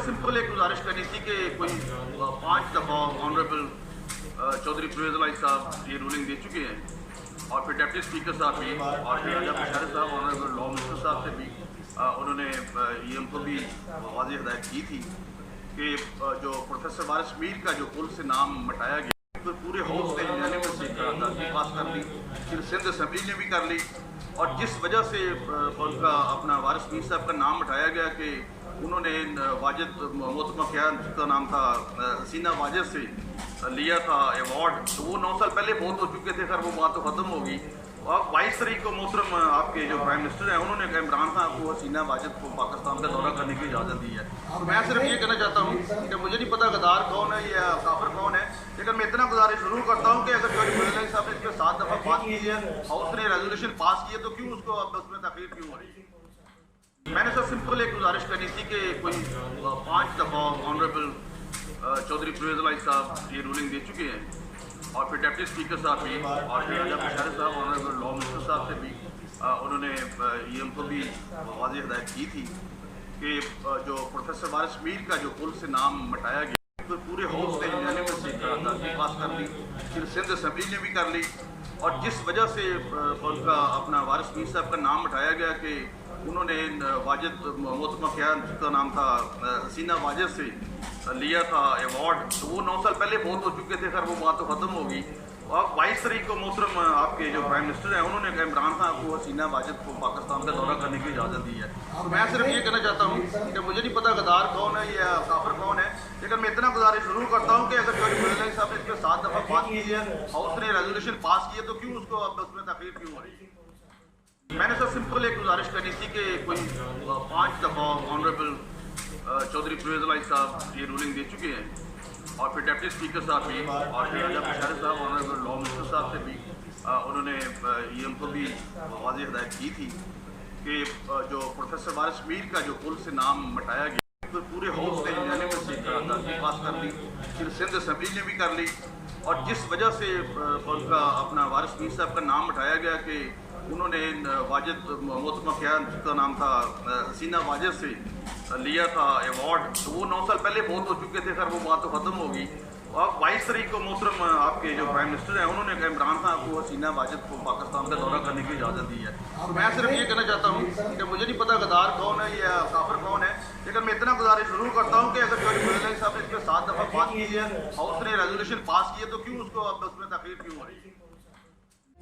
Simple एक गुजारिश करनी थी कि कोई 5 दफ़ा ऑनरेबल चौधरी परवेज़ इलाही साहब ये रूलिंग दे चुके हैं और फिर डिप्टी स्पीकर साहब भी और फिर राजा बशारत साहब ऑनरेबल लॉ मिनिस्टर साहब से भी उन्होंने ये उनको भी वाज़ेह हिदायत की थी कि जो प्रोफेसर वारिस मीर का जो पुल से नाम मटाया गया तो पूरे हाउस ने यूनानिमसली पास कर ली, फिर सिंध असम्बली ने भी कर ली। और जिस वजह से उनका अपना वारिस मीर साहब का नाम हटाया गया कि उन्होंने वाजिद मोहतरमा ख्याल का नाम था हसीना वाजिद से लिया था अवार्ड, तो वो 9 साल पहले बहुत हो चुके थे। खैर वो बात तो ख़त्म होगी। और 22 तारीख को मोहतरम आपके जो प्राइम मिनिस्टर हैं उन्होंने इमरान खान को हसीना वाजिद को पाकिस्तान का दौरा करने की इजाज़त दी है। तो मैं सिर्फ ये कहना चाहता हूँ कि मुझे नहीं पता गद्दार कौन है या काफिर कौन है, लेकिन मैं इतना गुजारिश जरूर करता हूँ कि अगर चौधरी परवेज़ इलाही साहब ने इस पर 7 दफ़ा बात की है, हाउस ने रेजोल्यूशन पास की है, तो क्यों उसको अब उसमें तकरीर क्यों हो रही है। मैंने सर सिंपल एक गुजारिश करनी थी कि कोई 5 दफ़ा ऑनरेबल चौधरी परवेज़ इलाही साहब ये रूलिंग दे चुके हैं और फिर डिप्टी स्पीकर साहब भी और फिर राजा बशारत साहब ऑनरेबल लॉ मिनिस्टर साहब से भी उन्होंने ये उनको भी वाज़ेह हिदायत की थी कि जो प्रोफेसर वारिस मीर का जो पुल से नाम मटाया गया तो पूरे हाउस ने यूनानिमसली पास कर ली, फिर सिंध असम्बली ने भी कर ली। और जिस वजह से उनका अपना वारिस मीर साहब का नाम हटाया गया कि उन्होंने वाजिद मोहतरमा ख्याल का नाम था हसीना वाजिद से लिया था अवार्ड, तो वो 9 साल पहले बहुत हो चुके थे। खैर वो बात तो ख़त्म होगी। और 22 तारीख को मोहतरम आपके जो प्राइम मिनिस्टर हैं उन्होंने इमरान खान को हसीना वाजिद को पाकिस्तान का दौरा करने की इजाज़त दी है। तो मैं सिर्फ ये कहना चाहता हूँ कि मुझे नहीं पता गद्दार कौन है या काफिर कौन है, लेकिन मैं इतना गुजारिश जरूर करता हूँ कि अगर चौधरी परवेज़ इलाही साहब ने इस पर 7 दफ़ा बात की है, हाउस ने रेजोल्यूशन पास की है, तो क्यों उसको अब उसमें तकरीर क्यों हो रही है। मैंने सर सिंपल एक गुजारिश करनी थी कि कोई 5 दफ़ा ऑनरेबल चौधरी परवेज़ इलाही साहब ये रूलिंग दे चुके हैं और फिर डिप्टी स्पीकर साहब भी और फिर राजा बशारत साहब ऑनरेबल लॉ मिनिस्टर साहब से भी उन्होंने ये उनको भी वाज़ेह हिदायत की थी कि जो प्रोफेसर वारिस मीर का जो पुल से नाम मटाया गया तो पूरे हाउस ने यूनानिमसली पास कर ली, फिर सिंध असम्बली ने भी कर ली। और जिस वजह से उनका अपना वारिस मीर साहब का नाम हटाया गया कि उन्होंने वाजिद मोहतरमा ख्याल का नाम था हसीना वाजिद से लिया था अवार्ड, तो वो 9 साल पहले बहुत हो चुके थे। खैर वो बात तो ख़त्म होगी। और 22 तारीख को मोहतरम आपके जो प्राइम मिनिस्टर हैं उन्होंने इमरान खान को हसीना वाजिद को पाकिस्तान का दौरा करने की इजाज़त दी है। तो मैं सिर्फ ये कहना चाहता हूँ कि मुझे नहीं पता गद्दार कौन है या काफिर कौन है, लेकिन मैं इतना गुजारिश जरूर करता हूँ कि अगर चौधरी परवेज़ इलाही साहब ने इस पर 7 दफ़ा बात की है, हाउस ने रेजोल्यूशन पास की है, तो क्यों उसको अब उसमें तकरीर क्यों हो रही है।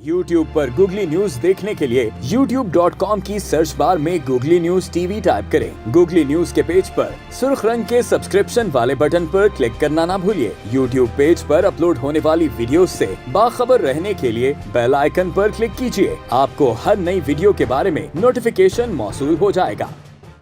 YouTube पर गूगली न्यूज देखने के लिए youtube.com की सर्च बार में गूगली न्यूज टीवी टाइप करें। गूगली न्यूज के पेज पर सुर्ख रंग के सब्सक्रिप्शन वाले बटन पर क्लिक करना ना भूलिए। YouTube पेज पर अपलोड होने वाली वीडियोस से बाखबर रहने के लिए बेल आइकन पर क्लिक कीजिए। आपको हर नई वीडियो के बारे में नोटिफिकेशन मौसूल हो जाएगा।